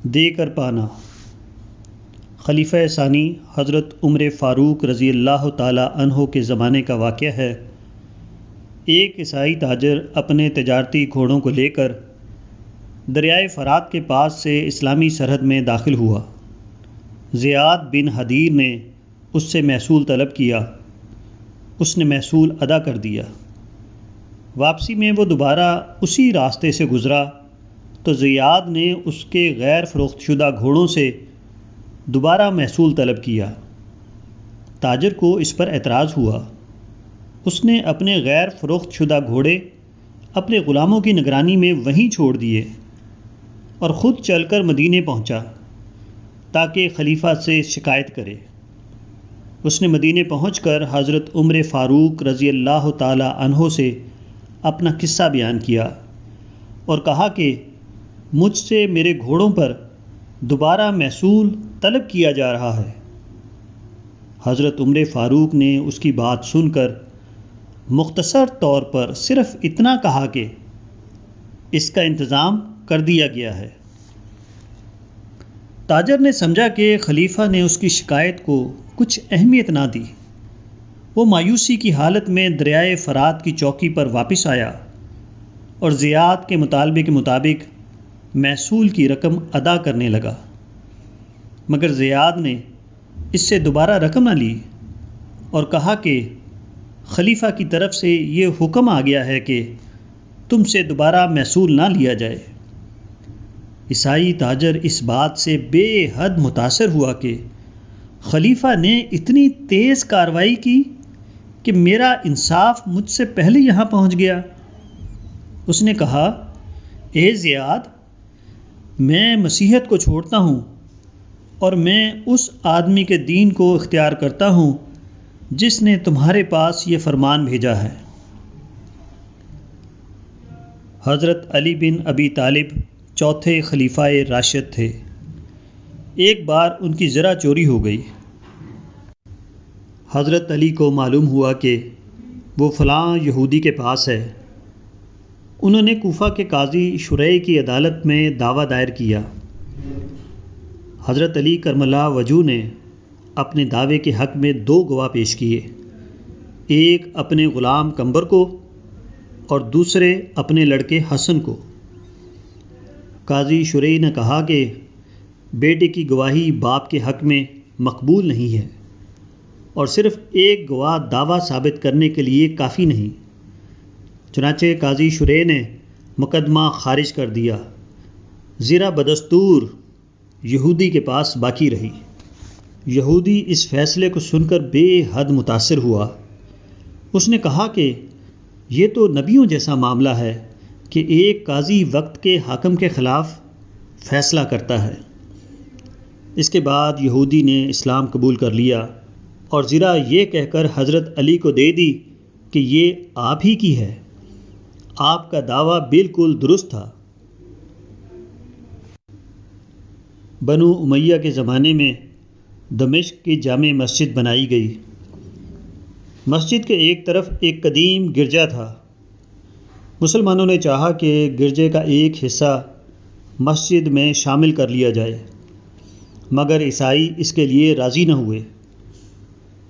دے کر پانا۔ خلیفہ ثانی حضرت عمر فاروق رضی اللہ تعالی عنہ کے زمانے کا واقعہ ہے۔ ایک عیسائی تاجر اپنے تجارتی گھوڑوں کو لے کر دریائے فرات کے پاس سے اسلامی سرحد میں داخل ہوا۔ زیاد بن حدیر نے اس سے محصول طلب کیا۔ اس نے محصول ادا کر دیا۔ واپسی میں وہ دوبارہ اسی راستے سے گزرا تو زیاد نے اس کے غیر فروخت شدہ گھوڑوں سے دوبارہ محصول طلب کیا۔ تاجر کو اس پر اعتراض ہوا۔ اس نے اپنے غیر فروخت شدہ گھوڑے اپنے غلاموں کی نگرانی میں وہیں چھوڑ دیے اور خود چل کر مدینے پہنچا تاکہ خلیفہ سے شکایت کرے۔ اس نے مدینے پہنچ کر حضرت عمر فاروق رضی اللہ تعالی عنہ سے اپنا قصہ بیان کیا اور کہا کہ مجھ سے میرے گھوڑوں پر دوبارہ محصول طلب کیا جا رہا ہے۔ حضرت عمر فاروق نے اس کی بات سن کر مختصر طور پر صرف اتنا کہا کہ اس کا انتظام کر دیا گیا ہے۔ تاجر نے سمجھا کہ خلیفہ نے اس کی شکایت کو کچھ اہمیت نہ دی۔ وہ مایوسی کی حالت میں دریائے فرات کی چوکی پر واپس آیا اور زیاد کے مطالبے کے مطابق محصول کی رقم ادا کرنے لگا، مگر زیاد نے اس سے دوبارہ رقم نہ لی اور کہا کہ خلیفہ کی طرف سے یہ حکم آ گیا ہے کہ تم سے دوبارہ محصول نہ لیا جائے۔ عیسائی تاجر اس بات سے بے حد متاثر ہوا کہ خلیفہ نے اتنی تیز کارروائی کی کہ میرا انصاف مجھ سے پہلے یہاں پہنچ گیا۔ اس نے کہا، اے زیاد، میں مسیحیت کو چھوڑتا ہوں اور میں اس آدمی کے دین کو اختیار کرتا ہوں جس نے تمہارے پاس یہ فرمان بھیجا ہے۔ حضرت علی بن ابی طالب چوتھے خلیفہ راشد تھے۔ ایک بار ان کی زرہ چوری ہو گئی۔ حضرت علی کو معلوم ہوا کہ وہ فلاں یہودی کے پاس ہے۔ انہوں نے کوفہ کے قاضی شریح کی عدالت میں دعویٰ دائر کیا۔ حضرت علی کرم اللہ وجہہ نے اپنے دعوے کے حق میں 2 گواہ پیش کیے، ایک اپنے غلام قمبر کو اور دوسرے اپنے لڑکے حسن کو۔ قاضی شریح نے کہا کہ بیٹے کی گواہی باپ کے حق میں مقبول نہیں ہے اور صرف ایک گواہ دعویٰ ثابت کرنے کے لیے کافی نہیں۔ چنانچہ قاضی شریح نے مقدمہ خارج کر دیا۔ زرہ بدستور یہودی کے پاس باقی رہی۔ یہودی اس فیصلے کو سن کر بے حد متاثر ہوا۔ اس نے کہا کہ یہ تو نبیوں جیسا معاملہ ہے کہ ایک قاضی وقت کے حاکم کے خلاف فیصلہ کرتا ہے۔ اس کے بعد یہودی نے اسلام قبول کر لیا اور زرہ یہ کہہ کر حضرت علی کو دے دی کہ یہ آپ ہی کی ہے، آپ کا دعویٰ بالکل درست تھا۔ بنو امیہ کے زمانے میں دمشق کی جامع مسجد بنائی گئی۔ مسجد کے ایک طرف ایک قدیم گرجا تھا۔ مسلمانوں نے چاہا کہ گرجے کا ایک حصہ مسجد میں شامل کر لیا جائے، مگر عیسائی اس کے لیے راضی نہ ہوئے۔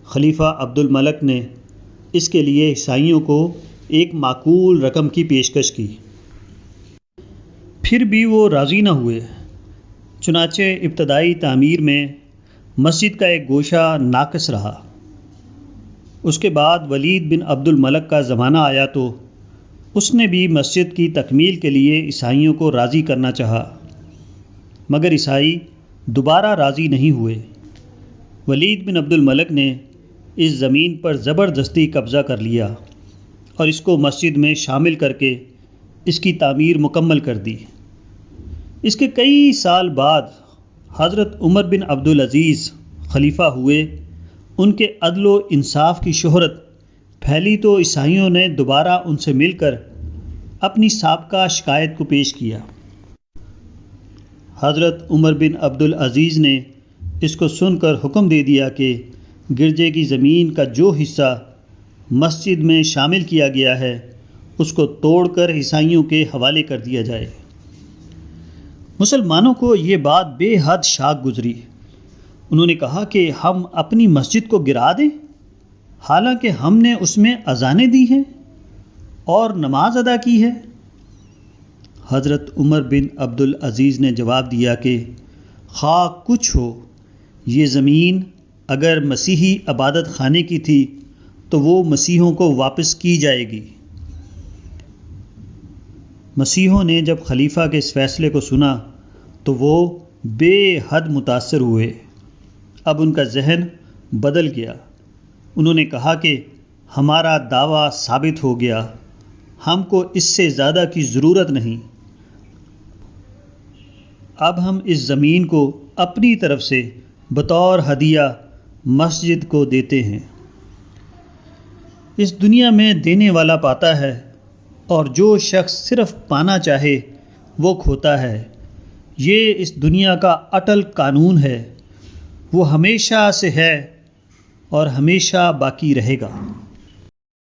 خلیفہ عبد الملک نے اس کے لیے عیسائیوں کو ایک معقول رقم کی پیشکش کی، پھر بھی وہ راضی نہ ہوئے۔ چنانچہ ابتدائی تعمیر میں مسجد کا ایک گوشہ ناقص رہا۔ اس کے بعد ولید بن عبد الملک کا زمانہ آیا تو اس نے بھی مسجد کی تکمیل کے لیے عیسائیوں کو راضی کرنا چاہا، مگر عیسائی دوبارہ راضی نہیں ہوئے۔ ولید بن عبد الملک نے اس زمین پر زبردستی قبضہ کر لیا اور اس کو مسجد میں شامل کر کے اس کی تعمیر مکمل کر دی۔ اس کے کئی سال بعد حضرت عمر بن عبد العزیز خلیفہ ہوئے۔ ان کے عدل و انصاف کی شہرت پھیلی تو عیسائیوں نے دوبارہ ان سے مل کر اپنی سابقہ شکایت کو پیش کیا۔ حضرت عمر بن عبد العزیز نے اس کو سن کر حکم دے دیا کہ گرجے کی زمین کا جو حصہ مسجد میں شامل کیا گیا ہے اس کو توڑ کر عیسائیوں کے حوالے کر دیا جائے۔ مسلمانوں کو یہ بات بے حد شاق گزری۔ انہوں نے کہا کہ ہم اپنی مسجد کو گرا دیں، حالانکہ ہم نے اس میں اذانیں دی ہیں اور نماز ادا کی ہے۔ حضرت عمر بن عبد العزیز نے جواب دیا کہ خواہ کچھ ہو، یہ زمین اگر مسیحی عبادت خانے کی تھی تو وہ مسیحوں کو واپس کی جائے گی۔ مسیحوں نے جب خلیفہ کے اس فیصلے کو سنا تو وہ بے حد متاثر ہوئے۔ اب ان کا ذہن بدل گیا۔ انہوں نے کہا کہ ہمارا دعویٰ ثابت ہو گیا، ہم کو اس سے زیادہ کی ضرورت نہیں۔ اب ہم اس زمین کو اپنی طرف سے بطور ہدیہ مسجد کو دیتے ہیں۔ اس دنیا میں دینے والا پاتا ہے، اور جو شخص صرف پانا چاہے وہ کھوتا ہے۔ یہ اس دنیا کا اٹل قانون ہے، وہ ہمیشہ سے ہے اور ہمیشہ باقی رہے گا۔